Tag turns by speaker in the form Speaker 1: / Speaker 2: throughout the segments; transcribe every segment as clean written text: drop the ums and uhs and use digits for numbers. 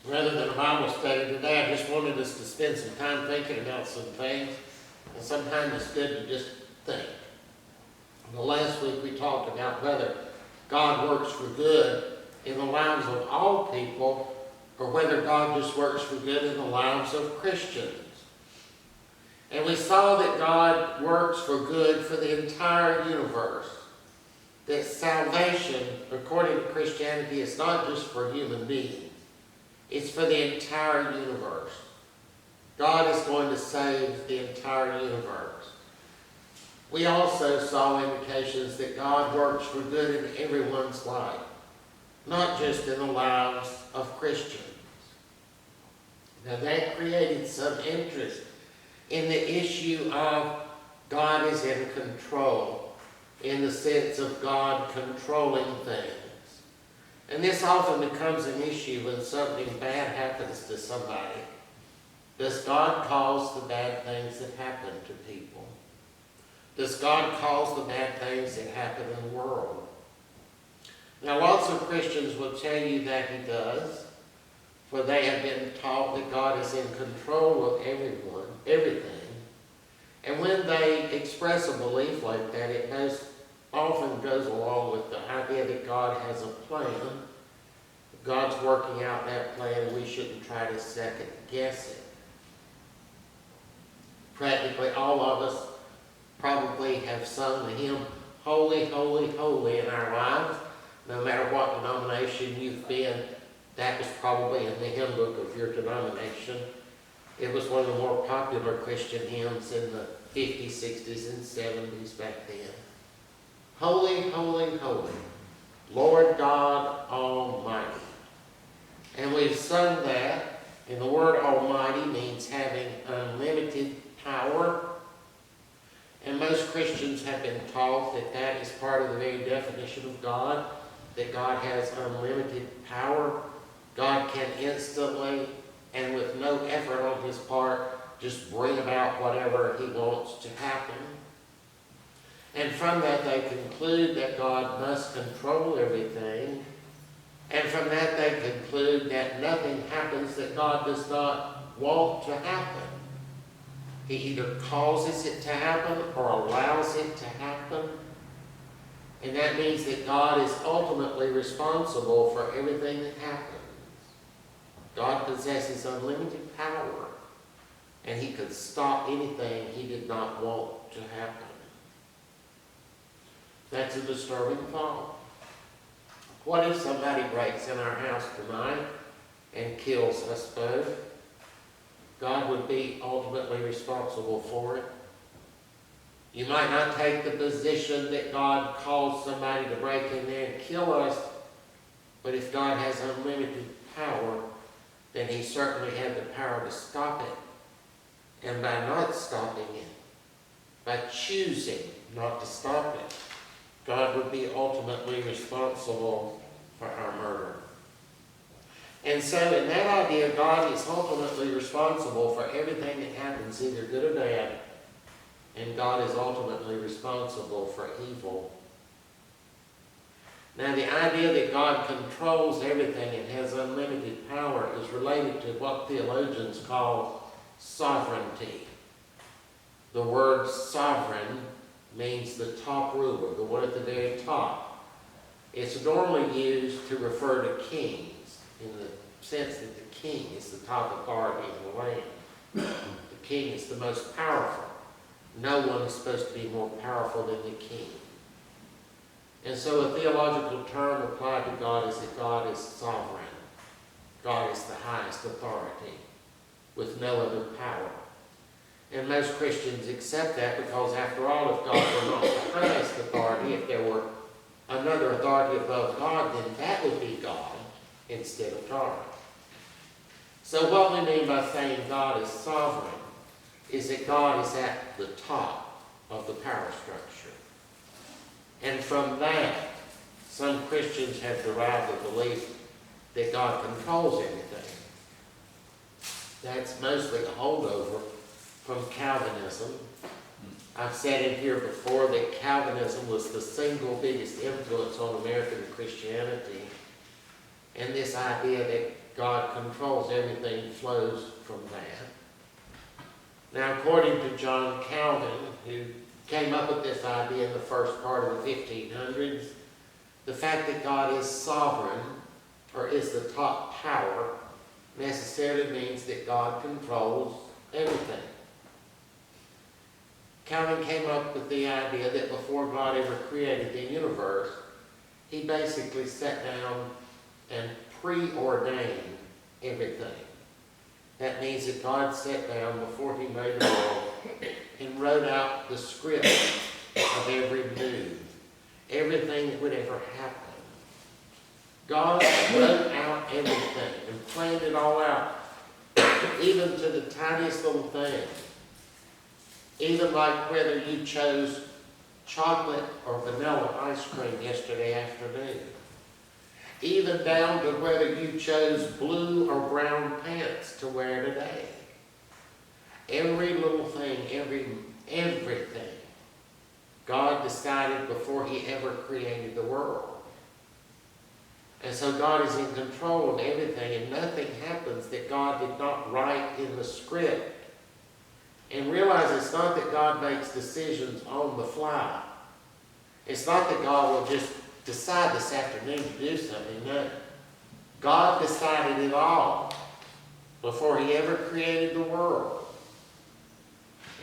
Speaker 1: Rather than a Bible study today, I just wanted us to spend some time thinking about some things. And sometimes it's good to just think. Well, last week we talked about whether God works for good in the lives of all people, or whether God just works for good in the lives of Christians. And we saw that God works for good for the entire universe. That salvation, according to Christianity, is not just for human beings. It's for the entire universe. God is going to save the entire universe. We also saw indications that God works for good in everyone's life, not just in the lives of Christians. Now that created some interest in the issue of God is in control, in the sense of God controlling things. And this often becomes an issue when something bad happens to somebody. Does God cause the bad things that happen to people? Does God cause the bad things that happen in the world? Now, lots of Christians will tell you that He does, for they have been taught that God is in control of everything. And when they express a belief like that, it most often goes along with the idea that God has a plan. God's working out that plan, and we shouldn't try to second guess it. Practically all of us probably have sung the hymn, Holy, Holy, Holy in our lives. No matter what denomination you've been, that was probably in the hymn book of your denomination. It was one of the more popular Christian hymns in the 50s, 60s, and 70s back then. Holy, holy, holy, Lord God Almighty. And we've sung that, and the word Almighty means having unlimited power. And most Christians have been taught that that is part of the very definition of God, that God has unlimited power. God can instantly, and with no effort on His part, just bring about whatever He wants to happen. And from that they conclude that God must control everything. And from that they conclude that nothing happens that God does not want to happen. He either causes it to happen or allows it to happen. And that means that God is ultimately responsible for everything that happens. God possesses unlimited power, and He could stop anything He did not want to happen. That's a disturbing thought. What if somebody breaks in our house tonight and kills us both? God would be ultimately responsible for it. You might not take the position that God caused somebody to break in there and kill us, but if God has unlimited power, then He certainly had the power to stop it. And by not stopping it, by choosing not to stop it, God would be ultimately responsible for our murder. And so in that idea, God is ultimately responsible for everything that happens, either good or bad, and God is ultimately responsible for evil. Now, the idea that God controls everything and has unlimited power is related to what theologians call sovereignty. The word sovereign means the top ruler, the one at the very top. It's normally used to refer to kings in the sense that the king is the top authority in the land. The king is the most powerful. No one is supposed to be more powerful than the king. And so a theological term applied to God is that God is sovereign. God is the highest authority with no other power. And most Christians accept that because, after all, if God were not the highest authority, if there were another authority above God, then that would be God instead of God. So what we mean by saying God is sovereign is that God is at the top of the power structure. And from that, some Christians have derived the belief that God controls everything. That's mostly a holdover from Calvinism. I've said in here before that Calvinism was the single biggest influence on American Christianity. And this idea that God controls everything that flows from that. Now, according to John Calvin, who came up with this idea in the first part of the 1500s, the fact that God is sovereign, or is the top power, necessarily means that God controls everything. Calvin came up with the idea that before God ever created the universe, he basically sat down and preordained everything. That means that God sat down before he made the world and wrote out the script of every move, everything that would ever happen. God wrote out everything and planned it all out, even to the tiniest little thing. Even like whether you chose chocolate or vanilla ice cream yesterday afternoon. Even down to whether you chose blue or brown pants to wear today. Every little thing, everything, God decided before he ever created the world. And so God is in control of everything, and nothing happens that God did not write in the script. And realize it's not that God makes decisions on the fly. It's not that God will just decide this afternoon to do something. No. God decided it all before he ever created the world.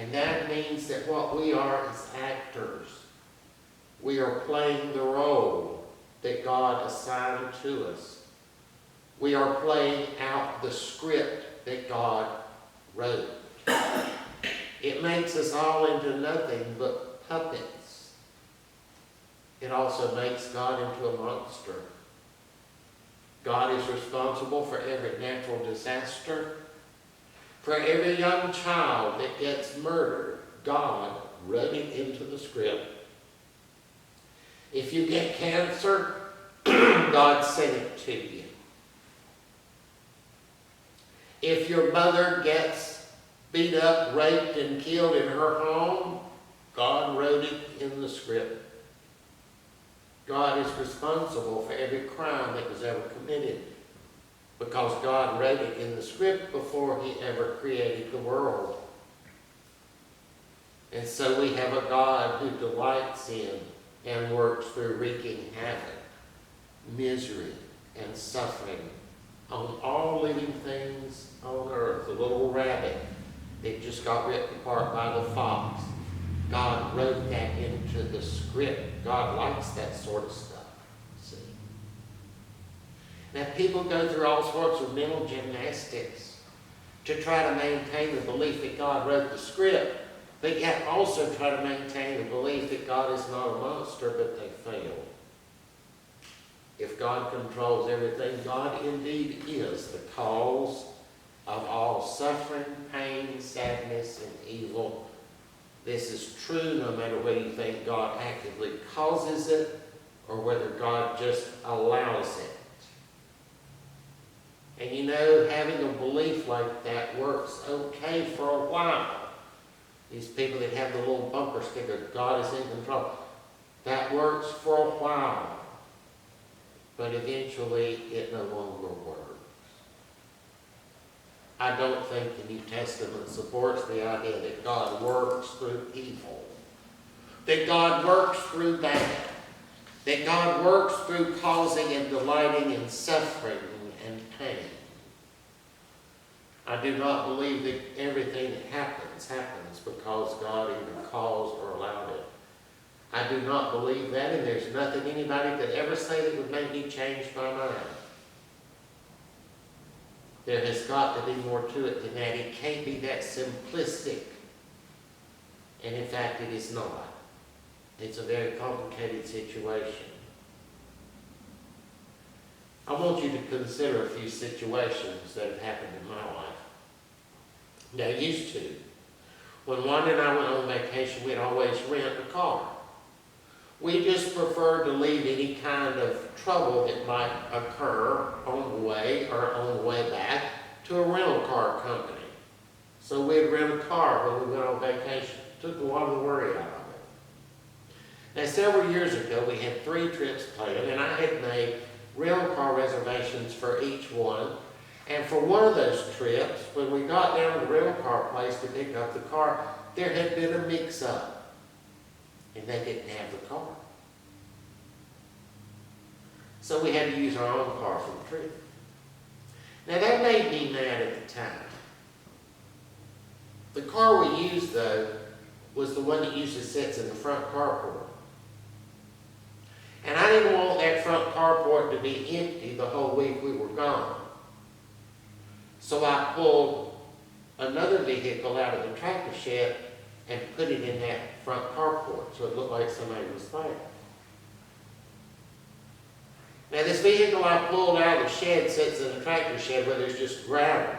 Speaker 1: And that means that what we are is actors. We are playing the role that God assigned to us. We are playing out the script that God wrote. It makes us all into nothing but puppets. It also makes God into a monster. God is responsible for every natural disaster. For every young child that gets murdered, God wrote it into the script. If you get cancer, God sent it to you. If your mother gets beat up, raped, and killed in her home, God wrote it in the script. God is responsible for every crime that was ever committed because God wrote it in the script before he ever created the world. And so we have a God who delights in and works through wreaking havoc, misery, and suffering on all living things on earth. The little rabbit that just got ripped apart by the fox, God wrote that into the script. God likes that sort of stuff, see. Now people go through all sorts of mental gymnastics to try to maintain the belief that God wrote the script, but yet also try to maintain the belief that God is not a monster, but they fail. If God controls everything, God indeed is the cause of all suffering, pain, sadness, and evil. This is true no matter whether you think God actively causes it or whether God just allows it. And you know, having a belief like that works okay for a while. These people that have the little bumper sticker, God is in control, that works for a while. But eventually it no longer works. I don't think the New Testament supports the idea that God works through evil, that God works through bad, that God works through causing and delighting in suffering and pain. I do not believe that everything that happens because God either caused or allowed it. I do not believe that, and there's nothing anybody could ever say that would make me change my mind. There has got to be more to it than that. It can't be that simplistic. And in fact, it is not. It's a very complicated situation. I want you to consider a few situations that have happened in my life. Now, used to, when Wanda and I went on vacation, we'd always rent a car. We just preferred to leave any kind of trouble that might occur on the way or on the way back to a rental car company. So we'd rent a car when we went on vacation. Took a lot of the worry out of it. Now, several years ago, we had 3 trips planned, and I had made rental car reservations for each one. And for one of those trips, when we got down to the rental car place to pick up the car, there had been a mix-up, and they didn't have the car. So we had to use our own car for the trip. Now that made me mad at the time. The car we used, though, was the one that usually sits in the front carport. And I didn't want that front carport to be empty the whole week we were gone. So I pulled another vehicle out of the tractor shed and put it in that front carport so it looked like somebody was there. Now this vehicle I pulled out of the shed sits in the tractor shed where there's just gravel.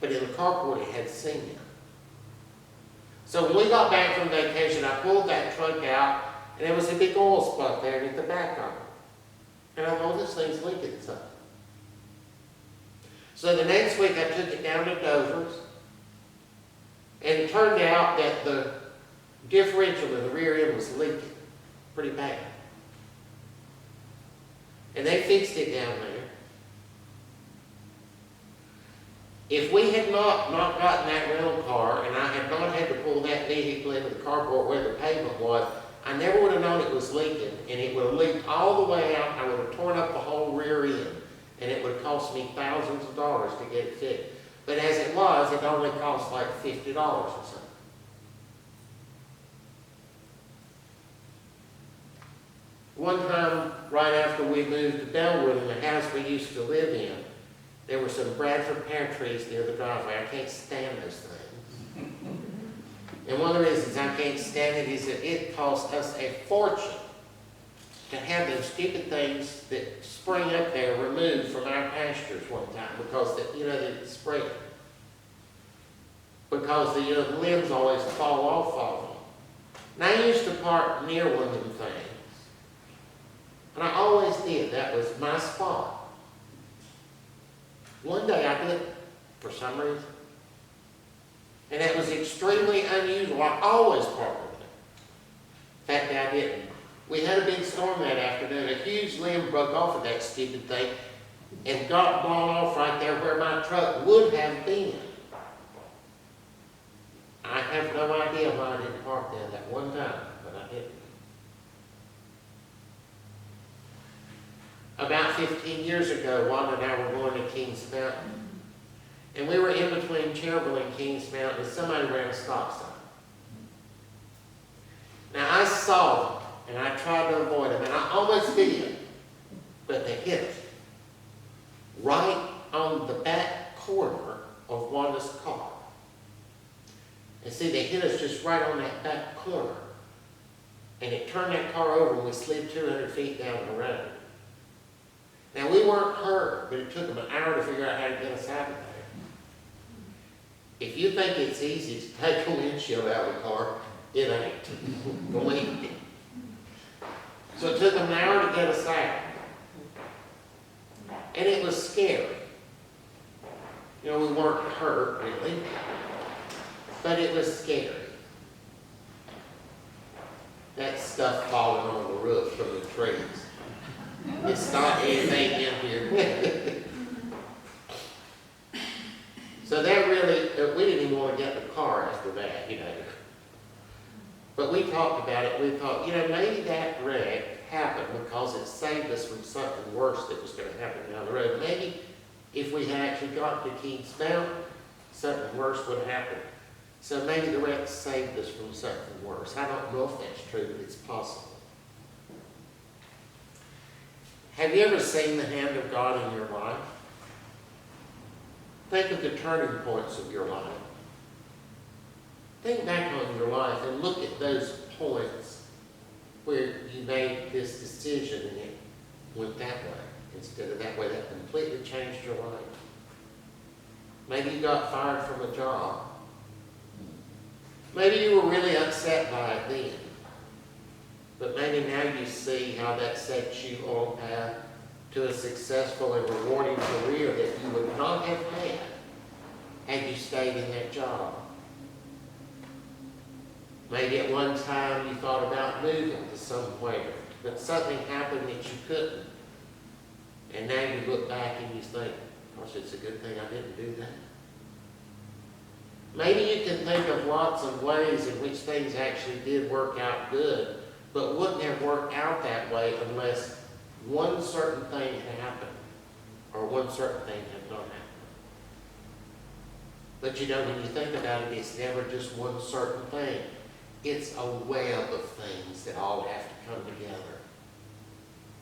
Speaker 1: But in the carport it had cement. So when we got back from vacation, I pulled that truck out and there was a big oil spot there at the back of it. And I thought, this thing's leaking something. So the next week I took it down to Dover's, and it turned out that the differential in the rear end was leaking pretty bad. And they fixed it down there. If we had not gotten that rental car, and I had not had to pull that vehicle into the carport where the pavement was, I never would have known it was leaking, and it would have leaked all the way out. I would have torn up the whole rear end, and it would have cost me thousands of dollars to get it fixed. But as it was, it only cost like $50 or something. One time, right after we moved to Bellwood, in the house we used to live in, there were some Bradford pear trees near the driveway. I can't stand those things. And one of the reasons I can't stand it is that it cost us a fortune to have those stupid things that spring up there removed from our pastures one time because they spread. Because the limbs always fall off of them. And I used to park near one of them things. And I always did. That was my spot. One day I didn't, for some reason. And that was extremely unusual. I always parked with it. That day I didn't. We had a big storm that afternoon. A huge limb broke off of that stupid thing and got blown off right there where my truck would have been. I have no idea why I didn't park there that one time, but I didn't. About 15 years ago, Wanda and I were going to Kings Mountain. And we were in between Cherville and Kings Mountain, and somebody ran a stop sign. Now, I saw them, and I tried to avoid them, and I almost did, but they hit us right on the back corner of Wanda's car. And see, they hit us just right on that back corner. And it turned that car over, and we slid 200 feet down the road. Now, we weren't hurt, but it took them an hour to figure out how to get us out of there. If you think it's easy to take a windshield out of the car, it ain't. Believe me. So it took them an hour to get us out. And it was scary. We weren't hurt, really. But it was scary. That stuff falling on the roof from the trees. It's not anything in here. So that really, we didn't even want to get in the car after that, But we talked about it. We thought, maybe that wreck happened because it saved us from something worse that was going to happen down the road. Maybe if we had actually gotten to Kings Mountain, something worse would have happened. So maybe the wreck saved us from something worse. I don't know if that's true, but it's possible. Have you ever seen the hand of God in your life? Think of the turning points of your life. Think back on your life and look at those points where you made this decision and it went that way instead of that way. That completely changed your life. Maybe you got fired from a job. Maybe you were really upset by it then. But maybe now you see how that sets you on a path to a successful and rewarding career that you would not have had you stayed in that job. Maybe at one time you thought about moving to somewhere, but something happened that you couldn't. And now you look back and think, gosh, it's a good thing I didn't do that. Maybe you can think of lots of ways in which things actually did work out good, but wouldn't have worked out that way unless one certain thing had happened, or one certain thing had not happened. But you know, when you think about it, it's never just one certain thing. It's a web of things that all have to come together.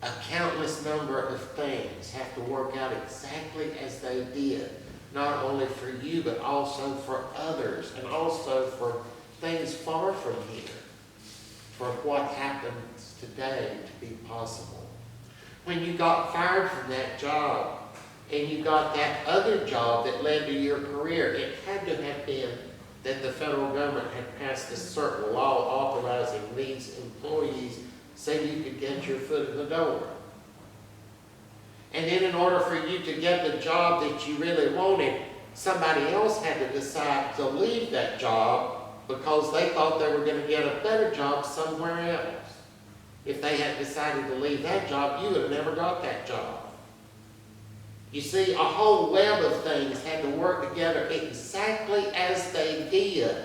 Speaker 1: A countless number of things have to work out exactly as they did, not only for you, but also for others, and also for things far from here, for what happens today to be possible. When you got fired from that job, and you got that other job that led to your career, it had to have been that the federal government had passed a certain law authorizing these employees so you could get your foot in the door. And then in order for you to get the job that you really wanted, somebody else had to decide to leave that job because they thought they were going to get a better job somewhere else. If they had decided to leave that job, you would have never got that job. You see, a whole web of things had to work together exactly as they did,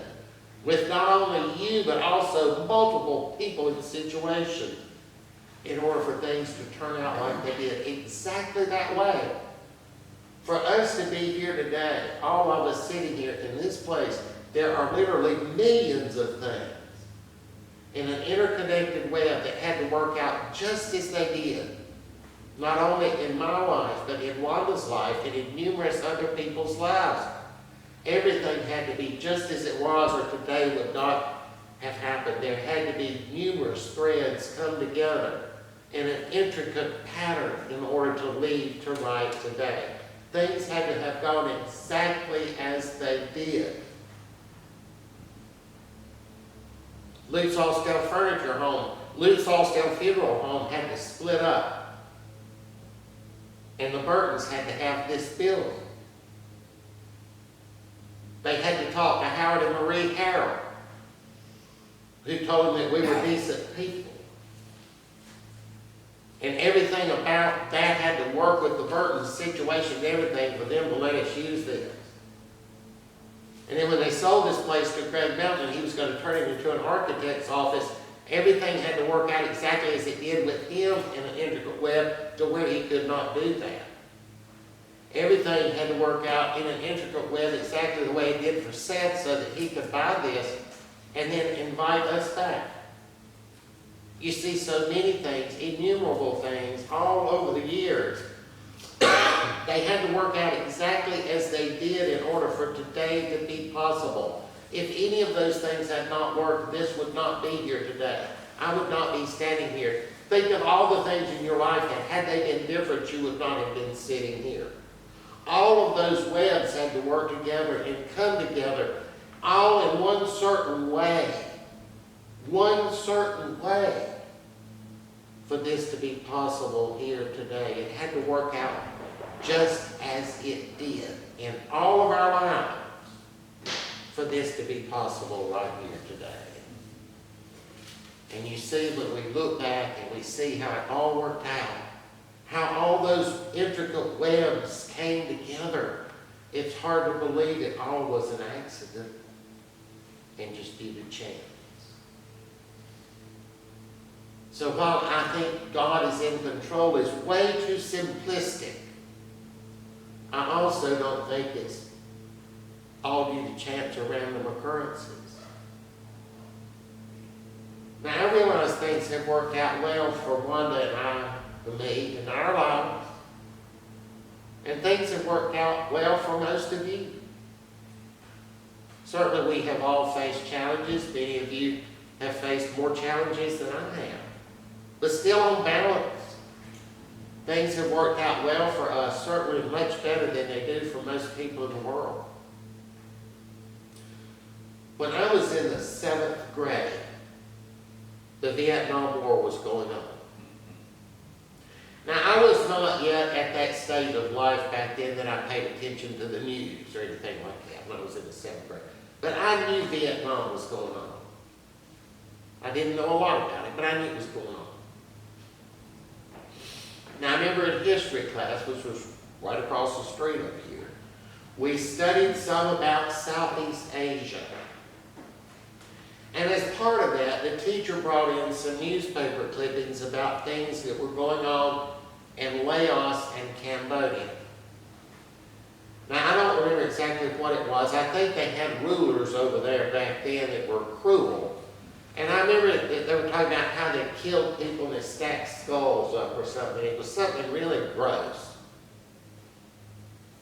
Speaker 1: with not only you, but also multiple people in situations, in order for things to turn out like they did, exactly that way. For us to be here today, all of us sitting here in this place, there are literally millions of things in an interconnected web that had to work out just as they did. Not only in my life, but in Wanda's life and in numerous other people's lives. Everything had to be just as it was, or today would not have happened. There had to be numerous threads come together in an intricate pattern in order to lead to right today. Things had to have gone exactly as they did. Luke's Allscale Furniture Home, Luke's Allscale Funeral Home had to split up. And the Burtons had to have this building. They had to talk to Howard and Marie Harrell, who told them that we were decent people. And everything about that had to work with the Burtons' situation and everything for them to let us use this. And then when they sold this place to Craig Belton, he was going to turn it into an architect's office. Everything had to work out exactly as it did with him in an intricate web to where he could not do that. Everything had to work out in an intricate web exactly the way it did for Seth so that he could buy this and then invite us back. You see, so many things, innumerable things, all over the years. They had to work out exactly as they did in order for today to be possible. If any of those things had not worked, this would not be here today. I would not be standing here. Think of all the things in your life that had they been different, you would not have been sitting here. All of those webs had to work together and come together, all in one certain way. One certain way for this to be possible here today. It had to work out just as it did in all of our lives for this to be possible right here today. And you see, when we look back and we see how it all worked out, how all those intricate webs came together, it's hard to believe it all was an accident and just due to chance. So while I think God is in control is way too simplistic, I also don't think it's all due to chance or random occurrences. Now I realize things have worked out well for Wanda and I, for me, in our lives. And things have worked out well for most of you. Certainly we have all faced challenges. Many of you have faced more challenges than I have. But still on balance, things have worked out well for us, certainly much better than they do for most people in the world. When I was in the 7th grade, the Vietnam War was going on. Now, I was not yet at that stage of life back then that I paid attention to the news or anything like that when I was in the 7th grade. But I knew Vietnam was going on. I didn't know a lot about it, but I knew it was going on. Now, I remember in history class, which was right across the street up here. We studied some about Southeast Asia. And as part of that, the teacher brought in some newspaper clippings about things that were going on in Laos and Cambodia. Now, I don't remember exactly what it was. I think they had rulers over there back then that were cruel. And I remember that they were talking about how they killed people and they stacked skulls up or something. It was something really gross.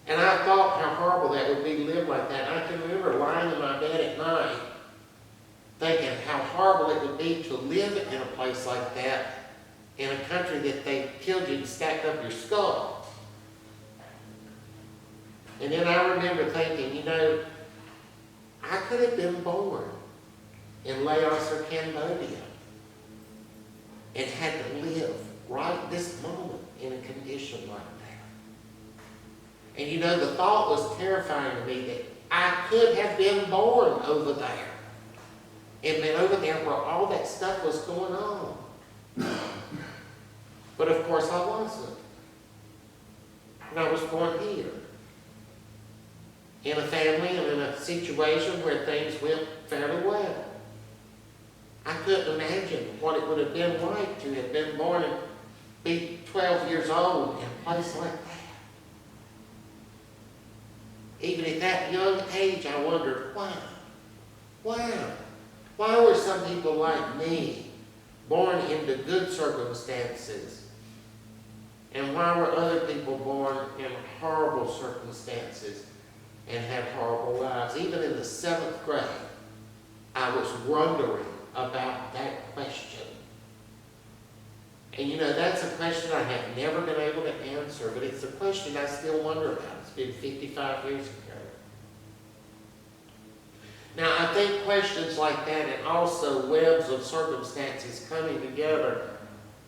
Speaker 1: And I thought how horrible that would be to live like that. And I can remember lying in my bed at night thinking how horrible it would be to live in a place like that in a country that they killed you and stacked up your skull. And then I remember thinking, you know, I could have been born in Laos or Cambodia and had to live right this moment in a condition like that. And you know, the thought was terrifying to me that I could have been born over there and been over there where all that stuff was going on. But of course I wasn't. And I was born here, in a family and in a situation where things went fairly well. I couldn't imagine what it would have been like to have been born and be 12 years old in a place like that. Even at that young age, I wondered, why? Why were some people like me born into good circumstances? And why were other people born in horrible circumstances and had horrible lives? Even in the 7th grade, I was wondering about that question. And you know, that's a question I have never been able to answer, but it's a question I still wonder about. It's been 55 years ago. Now, I think questions like that and also webs of circumstances coming together,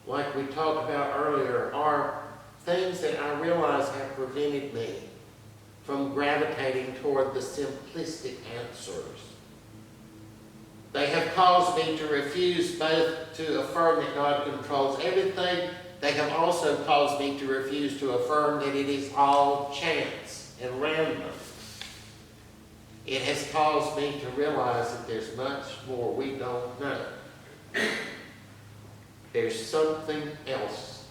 Speaker 1: like we talked about earlier, are things that I realize have prevented me from gravitating toward the simplistic answers. They have caused me to refuse both to affirm that God controls everything. They have also caused me to refuse to affirm that it is all chance and random. It has caused me to realize that there's much more we don't know. There's something else.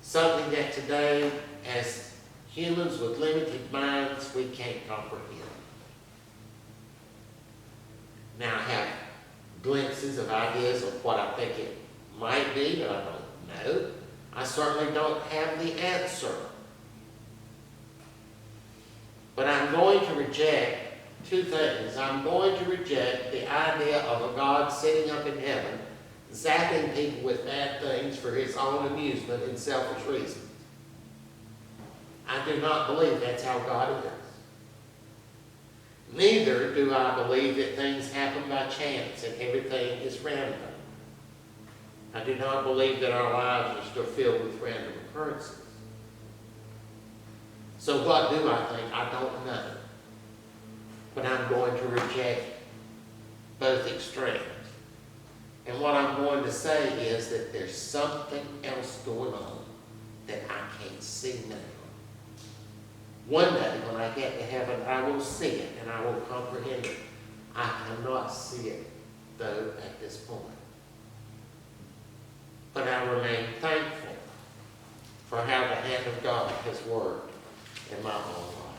Speaker 1: Something that today, as humans with limited minds, we can't comprehend. Now, I have glimpses of ideas of what I think it might be, but I don't know. I certainly don't have the answer. But I'm going to reject two things. I'm going to reject the idea of a God sitting up in heaven, zapping people with bad things for his own amusement and selfish reasons. I do not believe that's how God is. Neither do I believe that things happen by chance and everything is random. I do not believe that our lives are still filled with random occurrences. So what do I think? I don't know. But I'm going to reject both extremes. And what I'm going to say is that there's something else going on that I can't see now. One day when I get to heaven, I will see it and I will comprehend it. I cannot see it, though, at this point. But I remain thankful for how the hand of God has worked in my own life.